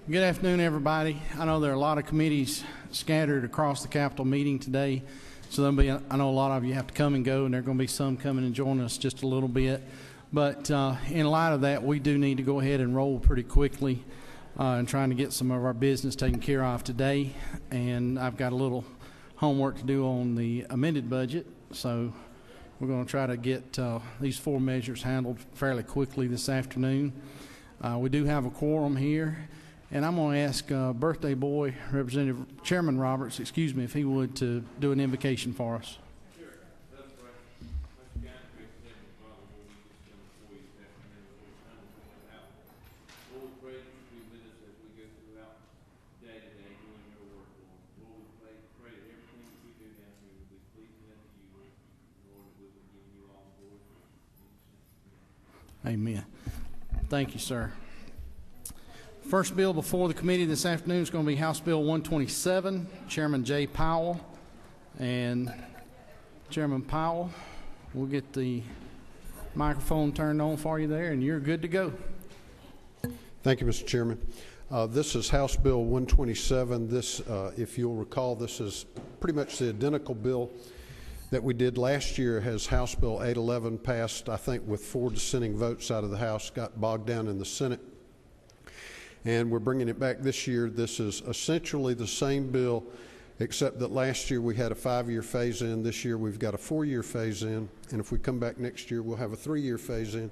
Good afternoon, everybody. I know there are a lot of committees scattered across the Capitol meeting today, so there'll be, I know a lot of you have to come and go, and there are going to be some coming and joining us just a little bit. But in light of that, we do need to go ahead and roll pretty quickly and trying to get some of our business taken care of today. And I've got a little homework to do on the amended budget, so we're going to try to get these four measures handled fairly quickly this afternoon. We do have a quorum here, and I'm going to ask birthday boy, Representative Chairman Roberts, if he would, to do an invocation for us. Sure. That's right. Lord, we pray that you be with us as we go throughout day to day doing your work, Lord. Lord, we pray that everything that we do down here will be pleasing unto you, Lord. Lord, we will give you all the glory. Amen. Thank you, sir. First bill before the committee this afternoon is going to be House Bill 127, Chairman Jay Powell. And Chairman Powell, we'll get the microphone turned on for you there, and you're good to go. Thank you, Mr. Chairman. This is House Bill 127. This, if you'll recall, this is pretty much the identical bill that we did last year. Has House Bill 811 passed, I think, with 4 dissenting votes out of the House, got bogged down in the Senate. And we're bringing it back this year. This is essentially the same bill, except that last year we had a 5-year phase-in. This year we've got a 4-year phase-in. And if we come back next year, we'll have a 3-year phase-in.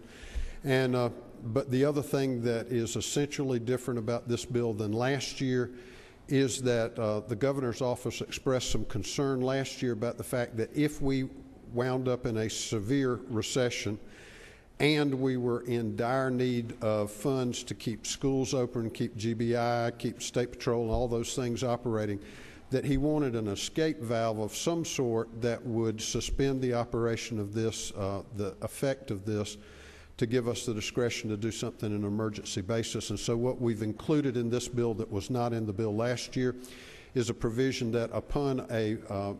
And but the other thing that is essentially different about this bill than last year is that the governor's office expressed some concern last year about the fact that if we wound up in a severe recession and we were in dire need of funds to keep schools open, keep GBI, keep State Patrol, and all those things operating, that he wanted an escape valve of some sort that would suspend the operation of this, the effect of this, to give us the discretion to do something on an emergency basis. And so what we've included in this bill that was not in the bill last year is a provision that upon a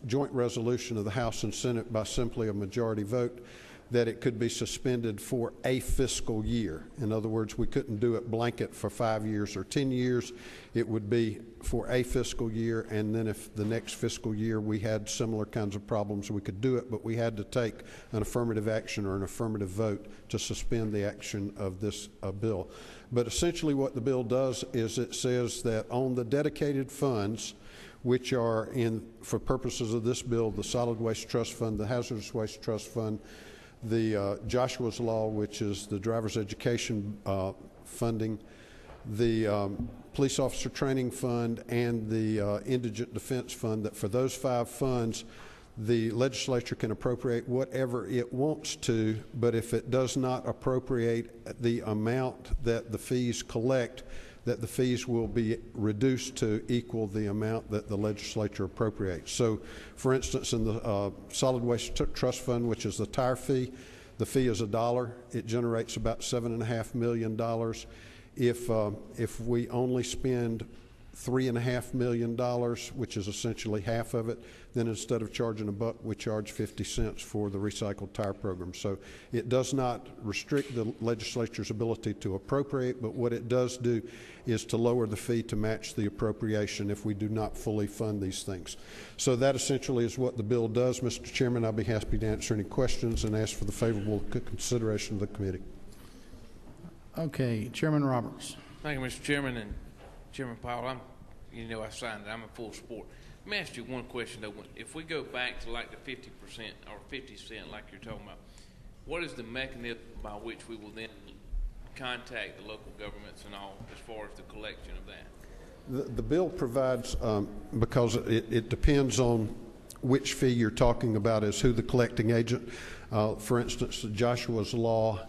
joint resolution of the House and Senate by simply a majority vote, that it could be suspended for a fiscal year. In other words, we couldn't do it blanket for 5 years or 10 years. It would be for a fiscal year, and then if the next fiscal year we had similar kinds of problems, we could do it, but we had to take an affirmative action or an affirmative vote to suspend the action of this bill. But essentially what the bill does is it says that on the dedicated funds, which are in, for purposes of this bill, the Solid Waste Trust Fund, the Hazardous Waste Trust Fund, the Joshua's Law, which is the driver's education funding, the Police Officer Training Fund, and the Indigent Defense Fund, that for those 5 funds, the legislature can appropriate whatever it wants to, but if it does not appropriate the amount that the fees collect, that the fees will be reduced to equal the amount that the legislature appropriates. So, for instance, in the Solid Waste Trust Fund, which is the tire fee, the fee is $1. It generates about $7.5 million. If we only spend $3.5 million, which is essentially half of it, then instead of charging $1, we charge 50 cents for the recycled tire program. So it does not restrict the legislature's ability to appropriate, but what it does do is to lower the fee to match the appropriation if we do not fully fund these things. So that essentially is what the bill does. Mr. Chairman, I'll be happy to answer any questions and ask for the favorable consideration of the committee. Okay, Chairman Roberts. Thank you, Mr. Chairman. And Chairman Powell, I signed it. I'm in full support. Let me ask you one question, though. If we go back to like the 50% or 50 cent like you're talking about, what is the mechanism by which we will then contact the local governments and all as far as the collection of that? The bill provides, because it depends on which fee you're talking about as who the collecting agent. For instance, Joshua's Law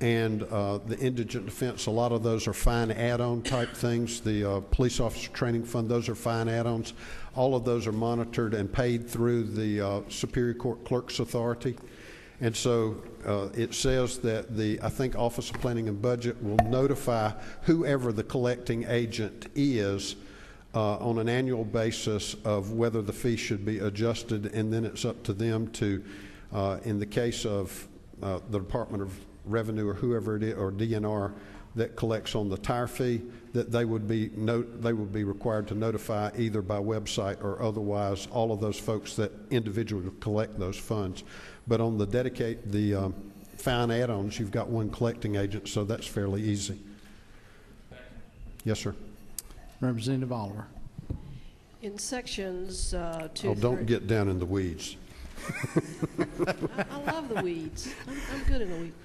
and the Indigent Defense, a lot of those are fine add-on type things. The Police Officer Training Fund, those are fine add-ons. All of those are monitored and paid through the Superior Court Clerk's Authority. And so it says that the, I think, Office of Planning and Budget will notify whoever the collecting agent is on an annual basis of whether the fee should be adjusted, and then it's up to them to, in the case of the Department of Revenue or whoever it is, or DNR, that collects on the tire fee, that they would be required to notify either by website or otherwise all of those folks that individually collect those funds. But on the fine add-ons, you've got one collecting agent, so that's fairly easy. Yes, sir. Representative Oliver. In sections 2, Oh, don't get down in the weeds. I love the weeds. I'm good in the weeds.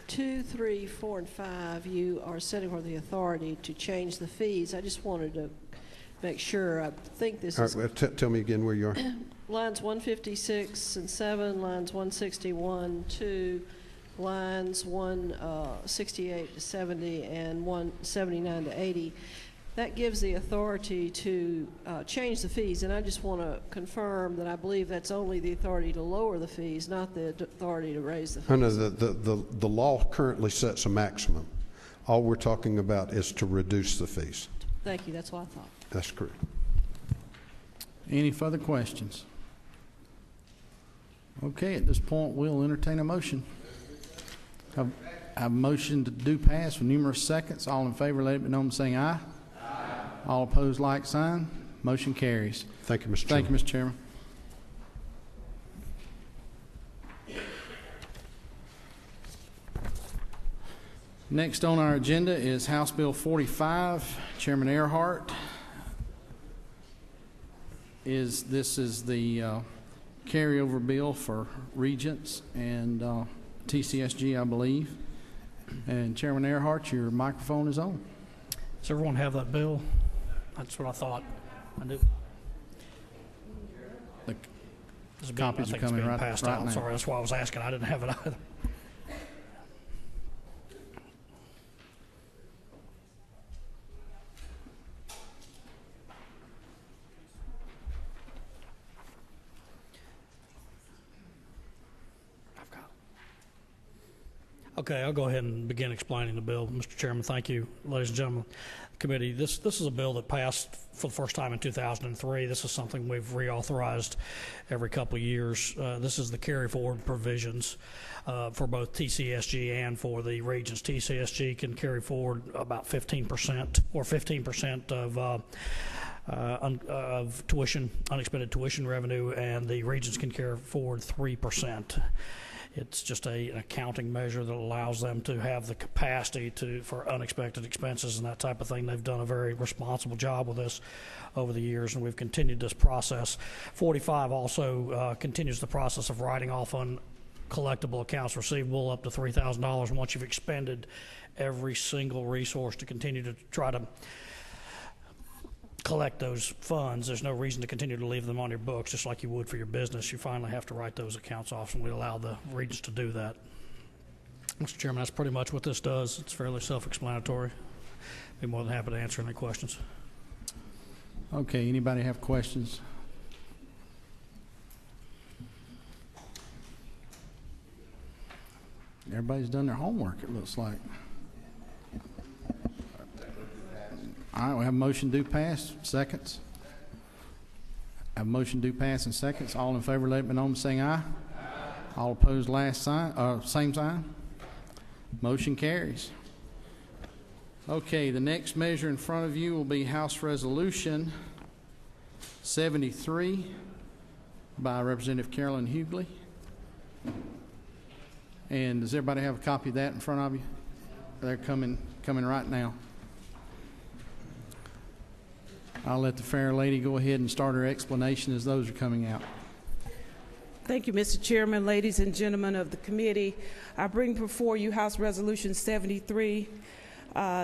2, 3, 4, and 5, you are setting for the authority to change the fees. I just wanted to make sure. I think this All is right, well, tell me again where you are. lines 156 and 7, lines 161, 2, lines 168 to 70, and 179 to 80. That gives the authority to change the fees, and I just want to confirm that I believe that's only the authority to lower the fees, not the authority to raise the fees. Oh, no, the law currently sets a maximum. All we're talking about is to reduce the fees. Thank you. That's what I thought. That's correct. Any further questions? Okay, at this point, we'll entertain a motion. Have a motion to do pass with numerous seconds. All in favor, let it be known by saying aye. All opposed, like sign. Motion carries. Thank you, Mr. Chairman. Thank you, Mr. Chairman. Next on our agenda is House Bill 45. Chairman Earhart. This is the carryover bill for Regents and TCSG, I believe. And Chairman Earhart, your microphone is on. Does everyone have that bill? That's what I thought. I do. The This copies I are think it's coming being right passed now. out. Sorry, that's why I was asking. I didn't have it either. Okay, I'll go ahead and begin explaining the bill. Mr. Chairman, thank you, ladies and gentlemen. Committee, this is a bill that passed for the first time in 2003. This is something we've reauthorized every couple of years. This is the carry forward provisions for both TCSG and for the Regents. TCSG can carry forward about 15% or 15% of tuition, unexpended tuition revenue, and the Regents can carry forward 3%. It's just an accounting measure that allows them to have the capacity for unexpected expenses and that type of thing. They've done a very responsible job with this over the years, and we've continued this process. 45 also continues the process of writing off uncollectible accounts receivable up to $3,000. And once you've expended every single resource to continue to try to collect those funds, there's no reason to continue to leave them on your books just like you would for your business. You finally have to write those accounts off, and we allow the Regents to do that. Mr. Chairman, that's pretty much what this does. It's fairly self-explanatory. Be more than happy to answer any questions. Okay, anybody have questions? Everybody's done their homework, it looks like. All right, we have a motion due pass. Seconds. Have a motion due pass in seconds. All in favor, let it be known by saying aye. All opposed, same sign. Motion carries. Okay, the next measure in front of you will be House Resolution 73 by Representative Carolyn Hughley. And does everybody have a copy of that in front of you? They're coming right now. I'll let the fair lady go ahead and start her explanation as those are coming out. Thank you, Mr. Chairman, ladies and gentlemen of the committee. I bring before you House Resolution 73.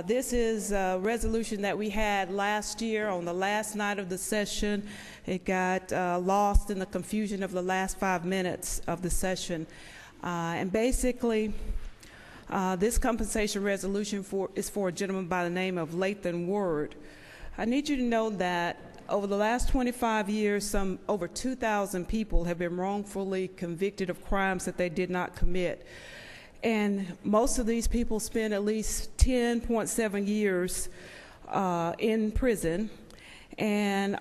This is a resolution that we had last year on the last night of the session. It got lost in the confusion of the last 5 minutes of the session. And basically, this compensation resolution is for a gentleman by the name of Lathan Word. I need you to know that over the last 25 years, over 2,000 people have been wrongfully convicted of crimes that they did not commit. And most of these people spend at least 10.7 years in prison. And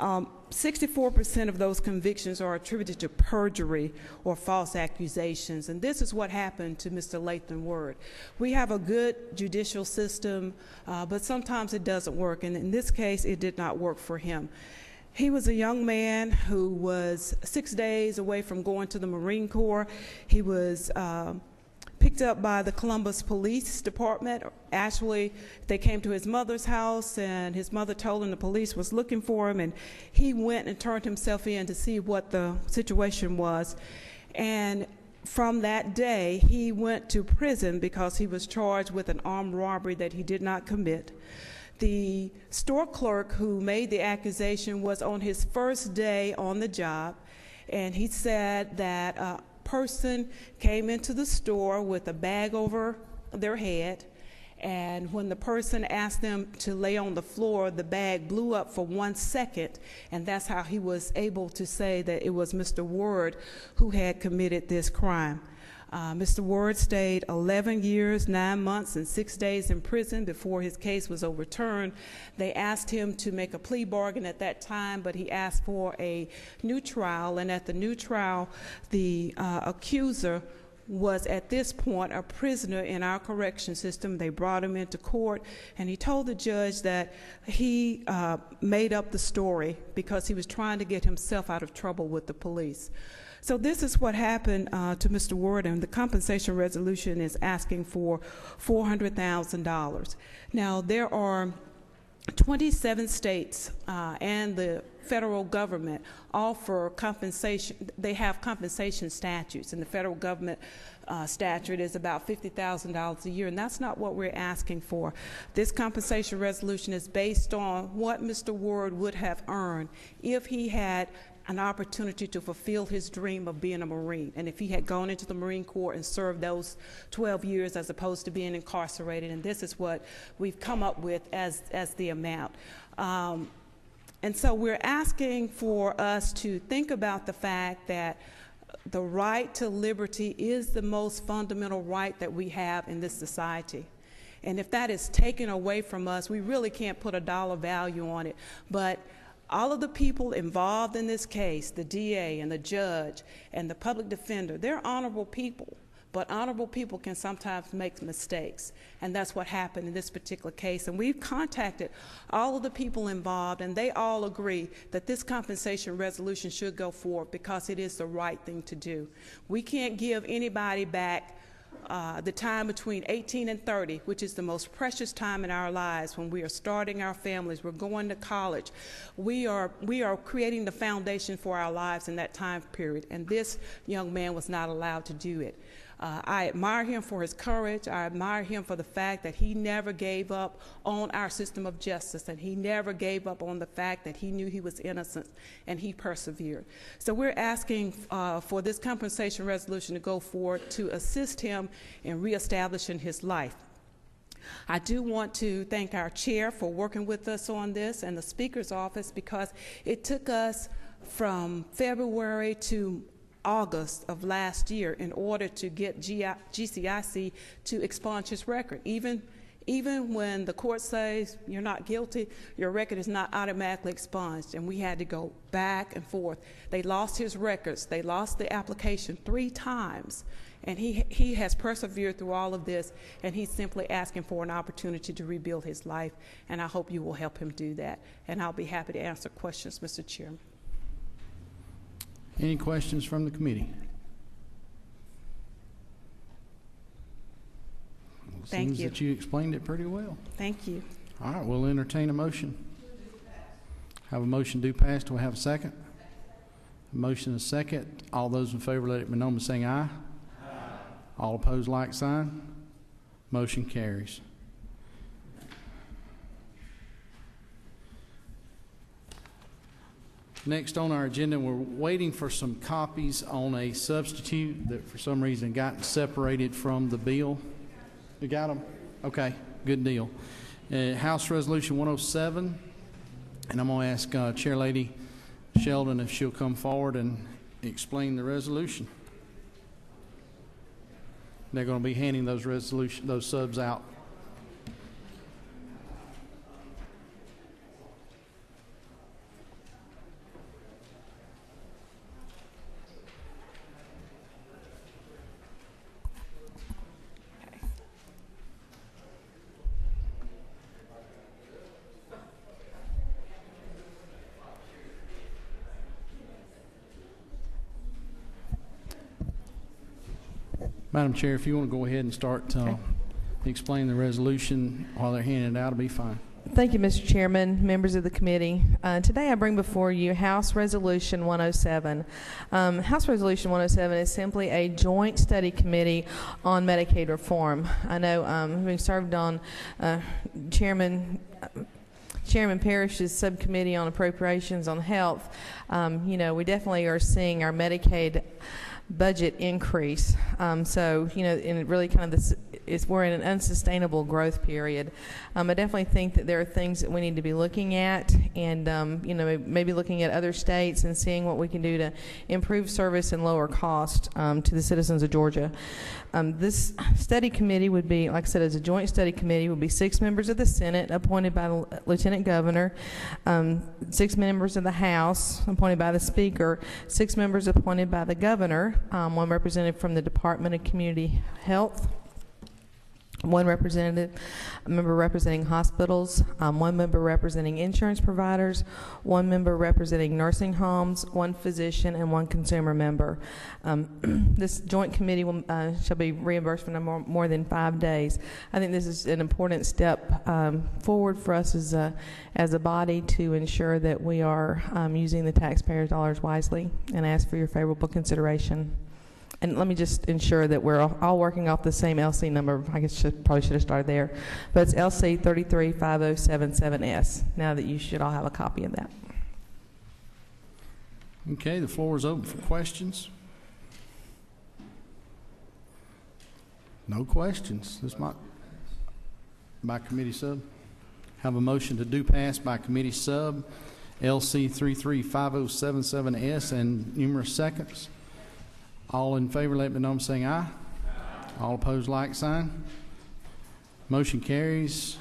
64% of those convictions are attributed to perjury or false accusations, and this is what happened to Mr. Lathan Word. We have a good judicial system, but sometimes it doesn't work, and in this case, it did not work for him. He was a young man who was 6 days away from going to the Marine Corps. He was picked up by the Columbus Police Department. Actually, they came to his mother's house, and his mother told him the police was looking for him, and he went and turned himself in to see what the situation was. And from that day, he went to prison because he was charged with an armed robbery that he did not commit. The store clerk who made the accusation was on his first day on the job, and he said that a person came into the store with a bag over their head, and when the person asked them to lay on the floor, the bag blew up for 1 second, and that's how he was able to say that it was Mr. Word who had committed this crime. Mr. Word stayed 11 years, 9 months, and 6 days in prison before his case was overturned. They asked him to make a plea bargain at that time, but he asked for a new trial, and at the new trial, the accuser was at this point a prisoner in our correction system. They brought him into court, and he told the judge that he made up the story because he was trying to get himself out of trouble with the police. So this is what happened to Mr. Word, and the compensation resolution is asking for $400,000. Now, there are 27 states and the federal government offer compensation. They have compensation statutes, and the federal government statute is about $50,000 a year, and that's not what we're asking for. This compensation resolution is based on what Mr. Word would have earned if he had an opportunity to fulfill his dream of being a Marine, and if he had gone into the Marine Corps and served those 12 years as opposed to being incarcerated, and this is what we've come up with as the amount. And so we're asking for us to think about the fact that the right to liberty is the most fundamental right that we have in this society. And if that is taken away from us, we really can't put a dollar value on it. But all of the people involved in this case, the DA and the judge and the public defender, they're honorable people, but honorable people can sometimes make mistakes, and that's what happened in this particular case. And we've contacted all of the people involved, and they all agree that this compensation resolution should go forward because it is the right thing to do. We can't give anybody back the time between 18 and 30, which is the most precious time in our lives when we are starting our families, we're going to college. We are creating the foundation for our lives in that time period, and this young man was not allowed to do it. I admire him for his courage. I admire him for the fact that he never gave up on our system of justice, and he never gave up on the fact that he knew he was innocent, and he persevered. So we're asking for this compensation resolution to go forward to assist him in reestablishing his life. I do want to thank our chair for working with us on this, and the Speaker's office, because it took us from February to August of last year in order to get GCIC to expunge his record. Even when the court says you're not guilty, your record is not automatically expunged, and we had to go back and forth. They lost his records. They lost the application 3 times, and he has persevered through all of this, and he's simply asking for an opportunity to rebuild his life, and I hope you will help him do that. And I'll be happy to answer questions, Mr. Chairman. Any questions from the committee? Thank Seems you. that you explained it pretty well. Thank you. All right, we'll entertain a motion. Have a motion do pass. Do we have a second? A motion and a second. All those in favor, let it be known by saying aye. Aye. All opposed, like sign. Motion carries. Next on our agenda, we're waiting for some copies on a substitute that for some reason got separated from the bill. You got them? Okay, good deal. House Resolution 107, and I'm going to ask Chair Lady Sheldon if she'll come forward and explain the resolution. They're going to be handing those subs out. Madam Chair, if you want to go ahead and start explaining the resolution while they're handing it out, it'll be fine. Thank you, Mr. Chairman, members of the committee. Today I bring before you House Resolution 107. House Resolution 107 is simply a joint study committee on Medicaid reform. I know having served on Chairman Parrish's subcommittee on appropriations on health, we definitely are seeing our Medicaid budget increase. So, and it really kind of we're in an unsustainable growth period. I definitely think that there are things that we need to be looking at, and maybe looking at other states and seeing what we can do to improve service and lower cost to the citizens of Georgia. This study committee would be, like I said, as a joint study committee, would be 6 members of the Senate appointed by the Lieutenant Governor, 6 members of the House appointed by the Speaker, 6 members appointed by the Governor, 1 representative from the Department of Community Health, 1 member representing hospitals, 1 member representing insurance providers, 1 member representing nursing homes, 1 physician, and 1 consumer member. This joint committee shall be reimbursed for no more than 5 days. I think this is an important step forward for us as a body to ensure that we are using the taxpayers' dollars wisely, and ask for your favorable consideration. And let me just ensure that we're all working off the same LC number. I guess probably should have started there. But it's LC 335077S. Now that you should all have a copy of that. Okay, the floor is open for questions. No questions. This might by committee sub. Have a motion to do pass by committee sub LC 335077S and numerous seconds. All in favor, let me know by saying aye. All opposed, like sign. Motion carries.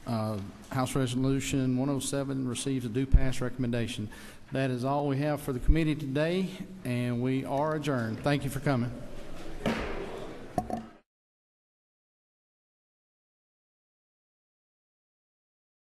House Resolution 107 receives a due pass recommendation. That is all we have for the committee today, and we are adjourned. Thank you for coming.